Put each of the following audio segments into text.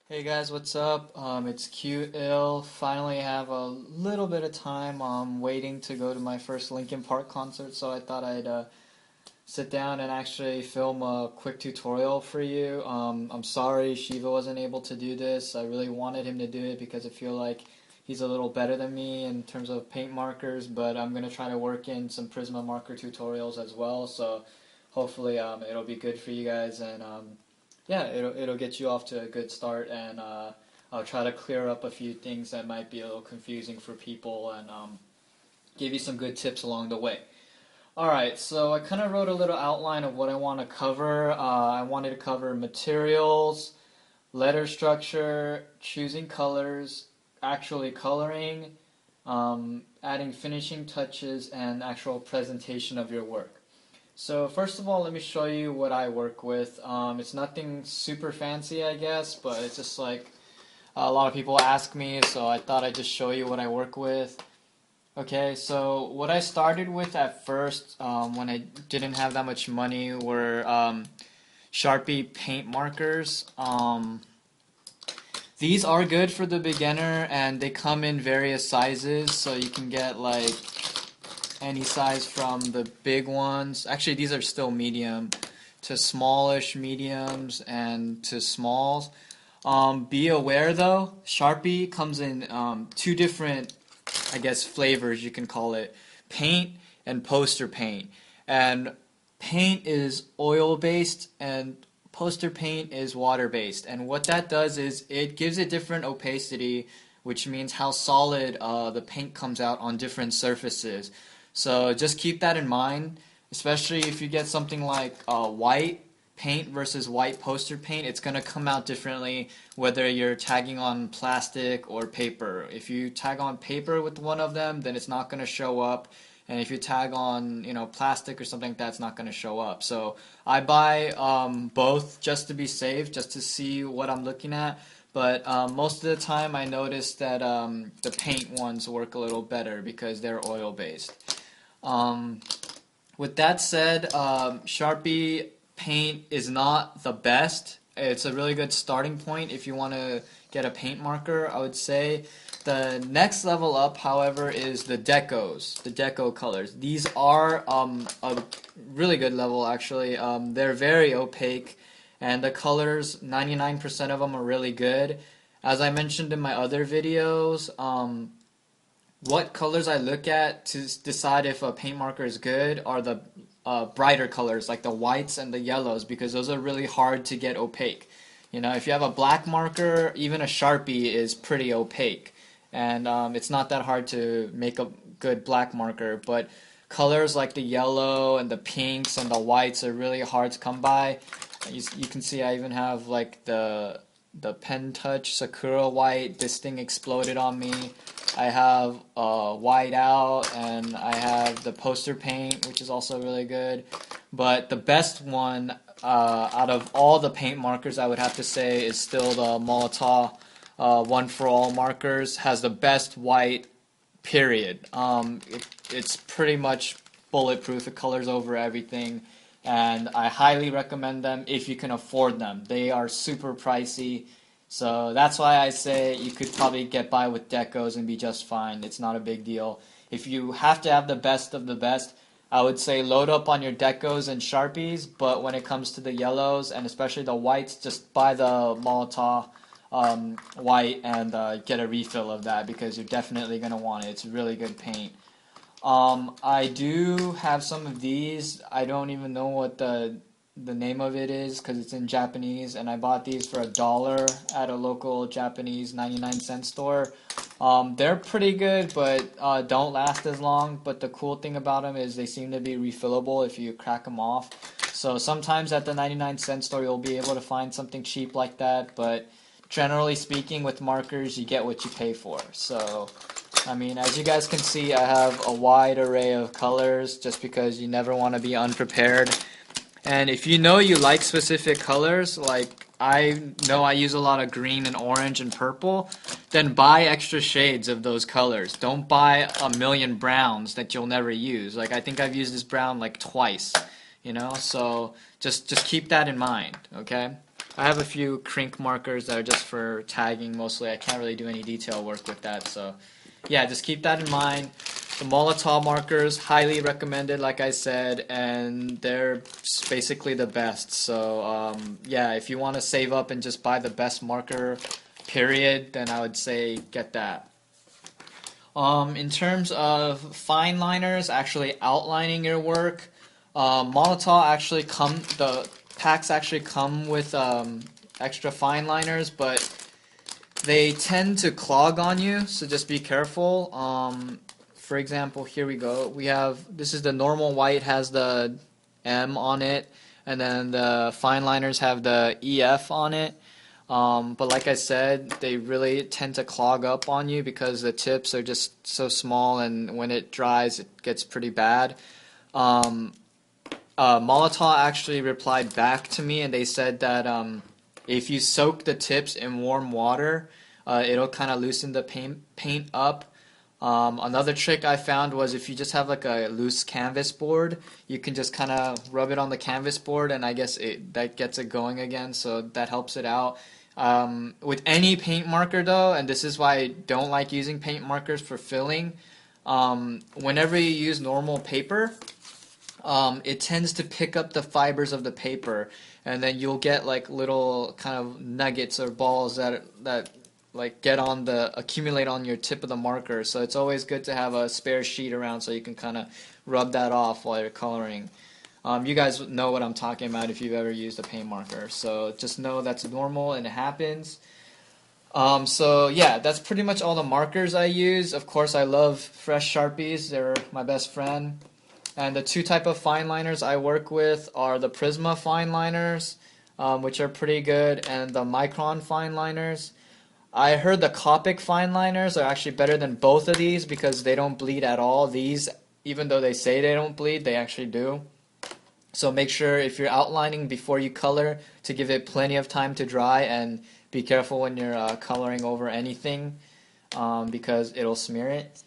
Hey guys, what's up? It's Q-Ill. Finally have a little bit of time. Waiting to go to my first Linkin Park concert, so I thought I'd sit down and actually film a quick tutorial for you. I'm sorry SHEVA wasn't able to do this. I really wanted him to do it because I feel like he's a little better than me in terms of paint markers, but I'm gonna try to work in some Prisma marker tutorials as well, so hopefully it'll be good for you guys and yeah, it'll get you off to a good start, and I'll try to clear up a few things that might be a little confusing for people, and give you some good tips along the way. Alright, so I kind of wrote a little outline of what I want to cover. I wanted to cover materials, letter structure, choosing colors, actually coloring, adding finishing touches, and actual presentation of your work. So first of all, let me show you what I work with. It's nothing super fancy, I guess, but it's just like a lot of people ask me, so I thought I'd just show you what I work with. Okay, so what I started with at first, when I didn't have that much money, were Sharpie paint markers. These are good for the beginner, and they come in various sizes, so you can get like any size from the big ones. Actually, these are still medium to smallish mediums and to smalls. Be aware though, Sharpie comes in two different, I guess, flavors you can call it: paint and poster paint. And paint is oil based and poster paint is water based. And what that does is it gives it different opacity, which means how solid the paint comes out on different surfaces. So just keep that in mind, especially if you get something like white paint versus white poster paint. It's going to come out differently whether you're tagging on plastic or paper. If you tag on paper with one of them, then it's not going to show up. And if you tag on, plastic or something like that, it's not going to show up. So I buy both just to be safe, just to see what I'm looking at. But most of the time I notice that the paint ones work a little better because they're oil based. With that said, Sharpie paint is not the best. It's a really good starting point if you want to get a paint marker, I would say. The next level up, however, is the Decos, the Deco colors. These are a really good level, actually. They're very opaque, and the colors, 99% of them are really good. As I mentioned in my other videos, what colors I look at to decide if a paint marker is good are the brighter colors, like the whites and the yellows, because those are really hard to get opaque. If you have a black marker, even a Sharpie is pretty opaque, and it's not that hard to make a good black marker, but colors like the yellow and the pinks and the whites are really hard to come by. You can see I even have like the Pen Touch Sakura white. This thing exploded on me. I have white out, and I have the poster paint, which is also really good. But the best one out of all the paint markers, I would have to say, is still the Molotow One4ALL markers. Has the best white, period. It's pretty much bulletproof. It colors over everything, and I highly recommend them if you can afford them. They are super pricey. So that's why I say you could probably get by with Decos and be just fine. It's not a big deal. If you have to have the best of the best, I would say load up on your Decos and Sharpies, but when it comes to the yellows and especially the whites, just buy the Molotow white and get a refill of that because you're definitely going to want it. It's really good paint. I do have some of these. I don't even know what the name of it is because it's in Japanese, and I bought these for $1 at a local Japanese 99-cent store. They're pretty good, but don't last as long. But the cool thing about them is they seem to be refillable if you crack them off. So sometimes at the 99-cent store you'll be able to find something cheap like that, but generally speaking with markers you get what you pay for. So as you guys can see, I have a wide array of colors just because you never want to be unprepared. And if you know you like specific colors, like I know I use a lot of green and orange and purple, then buy extra shades of those colors. Don't buy a million browns that you'll never use. Like I think I've used this brown like twice, so just keep that in mind, okay? I have a few crink markers that are just for tagging mostly. I can't really do any detail work with that, so yeah, just keep that in mind. The Molotow markers, highly recommended, like I said, and they're basically the best. So yeah, if you want to save up and just buy the best marker, period, then I would say get that. In terms of fine liners, actually outlining your work, Molotow actually the packs actually come with extra fine liners, but they tend to clog on you, so just be careful. For example, here we go. This is the normal white, has the M on it, and then the fine liners have the EF on it. But like I said, they really tend to clog up on you because the tips are just so small, and when it dries, it gets pretty bad. Molotow actually replied back to me, and they said that if you soak the tips in warm water, it'll kind of loosen the paint up. Another trick I found was if you just have like a loose canvas board, you can just kind of rub it on the canvas board, and I guess that gets it going again, so that helps it out. With any paint marker though, and this is why I don't like using paint markers for filling, whenever you use normal paper, it tends to pick up the fibers of the paper, and then you'll get like little kind of nuggets or balls that like accumulate on your tip of the marker. So it's always good to have a spare sheet around so you can kind of rub that off while you're coloring. You guys know what I'm talking about if you've ever used a paint marker. So just know that's normal and it happens. So yeah, that's pretty much all the markers I use. Of course, I love fresh Sharpies. They're my best friend. And the two type of fine liners I work with are the Prisma fine liners, which are pretty good, and the Micron fine liners. I heard the Copic fine liners are actually better than both of these because they don't bleed at all. These, even though they say they don't bleed, they actually do. So make sure if you're outlining before you color to give it plenty of time to dry, and be careful when you're coloring over anything because it'll smear it.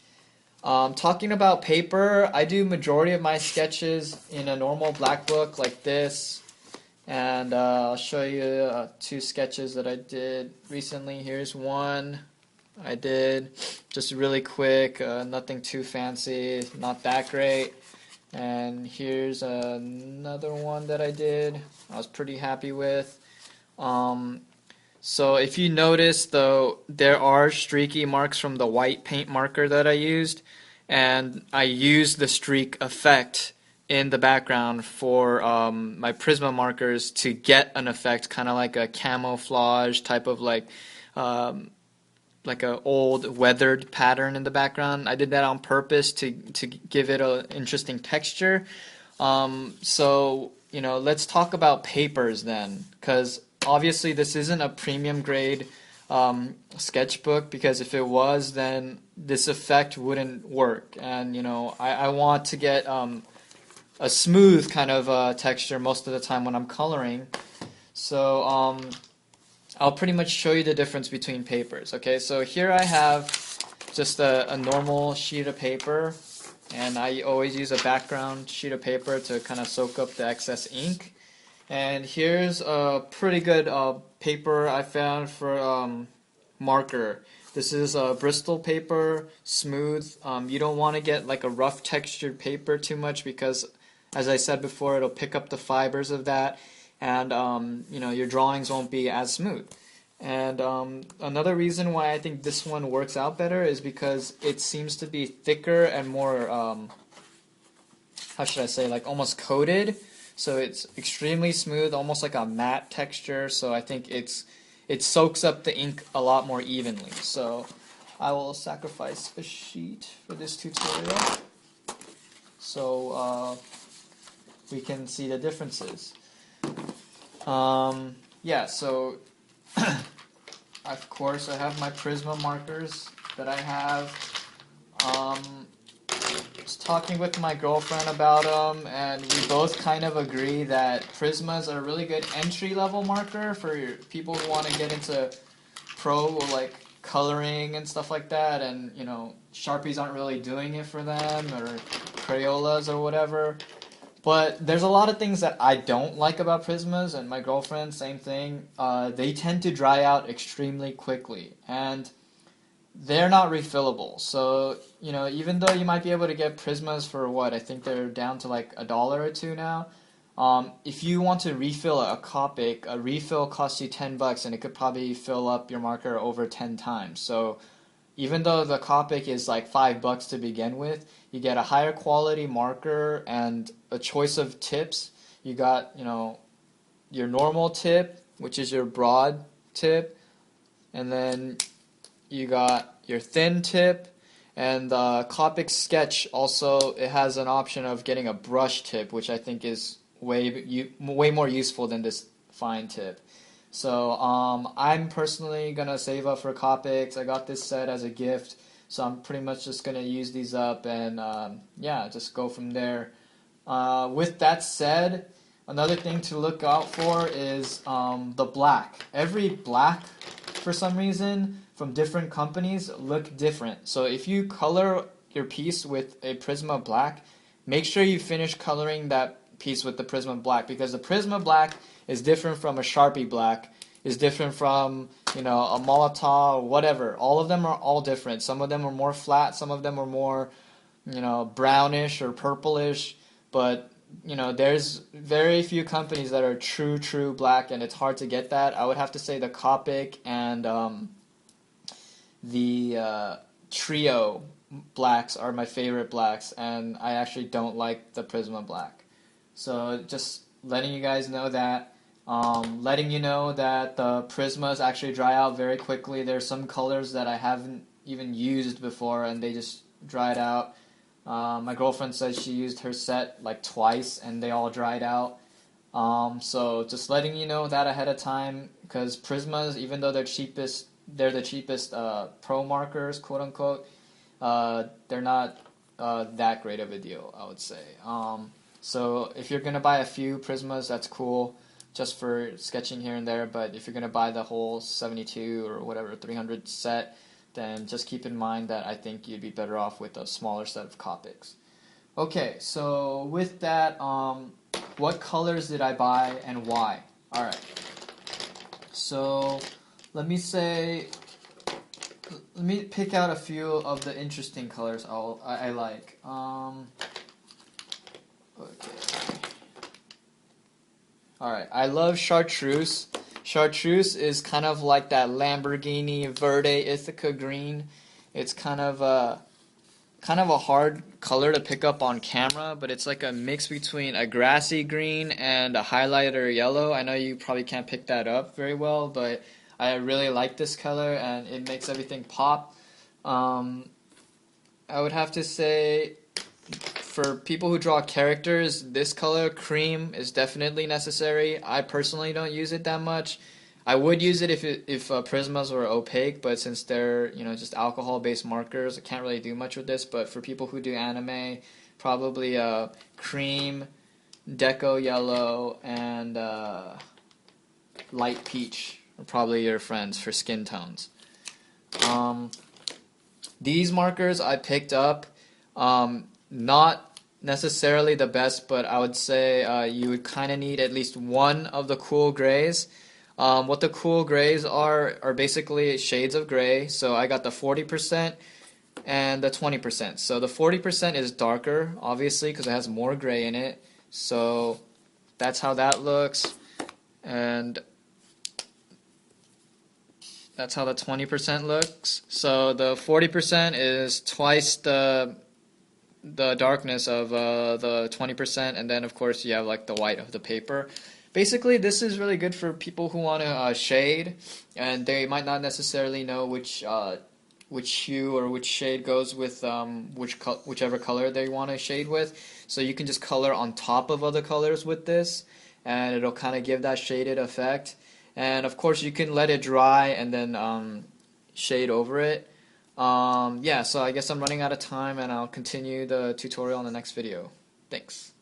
Talking about paper, I do majority of my sketches in a normal black book like this. And I'll show you two sketches that I did recently. Here's one I did, just really quick, nothing too fancy, not that great. And here's another one that I did, I was pretty happy with. So if you notice though, there are streaky marks from the white paint marker that I used, and I used the streak effect in the background for my Prisma markers to get an effect, kind of like a camouflage type of like a old weathered pattern in the background. I did that on purpose to give it an interesting texture. So let's talk about papers then, because obviously this isn't a premium grade sketchbook, because if it was, then this effect wouldn't work, and I want to get a smooth kind of texture most of the time when I'm coloring. So I'll pretty much show you the difference between papers. Okay, so here I have just a normal sheet of paper, and I always use a background sheet of paper to kind of soak up the excess ink. And here's a pretty good paper I found for marker. This is Bristol paper, smooth. You don't want to get like a rough textured paper too much, because as I said before, it'll pick up the fibers of that, and your drawings won't be as smooth. And another reason why I think this one works out better is because it seems to be thicker and more, how should I say, like almost coated. So it's extremely smooth, almost like a matte texture. So I think it soaks up the ink a lot more evenly. So I will sacrifice a sheet for this tutorial, so we can see the differences. Yeah, so of course I have my Prisma markers that I have. Was talking with my girlfriend about them, and we both kind of agree that Prismas are a really good entry-level marker for people who want to get into pro like coloring and stuff like that, and Sharpies aren't really doing it for them, or Crayolas or whatever. But there's a lot of things that I don't like about Prismas, and my girlfriend, same thing. They tend to dry out extremely quickly, and they're not refillable. So, you know, even though you might be able to get Prismas for what, I think they're down to like $1 or $2 now. If you want to refill a Copic, a refill costs you $10, and it could probably fill up your marker over 10 times. So even though the Copic is like $5 to begin with, you get a higher quality marker and a choice of tips. You got, you know, your normal tip, which is your broad tip, and then you got your thin tip, and the Copic Sketch also, it has an option of getting a brush tip, which I think is way more useful than this fine tip. So I'm personally gonna save up for Copics. I got this set as a gift, so I'm pretty much just gonna use these up and yeah, just go from there. With that said, another thing to look out for is the black. Every black, for some reason, from different companies look different. So if you color your piece with a Prisma black, make sure you finish coloring that piece with the Prisma black, because the Prisma black is different from a Sharpie black, is different from, you know, a Molotow, whatever. All of them are all different. Some of them are more flat, some of them are more, you know, brownish or purplish, but you know, there's very few companies that are true black, and it's hard to get that. I would have to say the Copic and the Trio blacks are my favorite blacks, and I actually don't like the Prisma black. So just letting you guys know that. Letting you know that the Prismas actually dry out very quickly. There's some colors that I haven't even used before, and they just dried out. My girlfriend said she used her set like twice, and they all dried out. So just letting you know that ahead of time, because Prismas, even though they're the cheapest pro markers, quote unquote, they're not that great of a deal, I would say. So if you're gonna buy a few Prismas, that's cool, just for sketching here and there. But if you're gonna buy the whole 72 or whatever 300 set, then just keep in mind that I think you'd be better off with a smaller set of Copics. Okay, so with that, what colors did I buy and why? Alright, so let me pick out a few of the interesting colors I like. Okay. Alright, I love Chartreuse. Chartreuse is kind of like that Lamborghini Verde Ithaca green. It's kind of a hard color to pick up on camera, but it's like a mix between a grassy green and a highlighter yellow. I know you probably can't pick that up very well, but I really like this color, and it makes everything pop. I would have to say, for people who draw characters, this color, cream, is definitely necessary. I personally don't use it that much. I would use it if Prismas were opaque, but since they're, you know, just alcohol-based markers, I can't really do much with this. But for people who do anime, probably cream, Deco yellow, and light peach are probably your friends for skin tones. These markers I picked up, not necessarily the best, but I would say you would kind of need at least one of the cool grays. What the cool grays are basically shades of gray. So I got the 40% and the 20%. So the 40% is darker, obviously, because it has more gray in it. So that's how that looks. And that's how the 20% looks. So the 40% is twice the darkness of the 20%, and then of course you have like the white of the paper. Basically, this is really good for people who want to shade, and they might not necessarily know which hue or which shade goes with whichever color they want to shade with. So you can just color on top of other colors with this, and it'll kind of give that shaded effect. And of course, you can let it dry and then shade over it. Yeah, so I guess I'm running out of time, and I'll continue the tutorial in the next video. Thanks.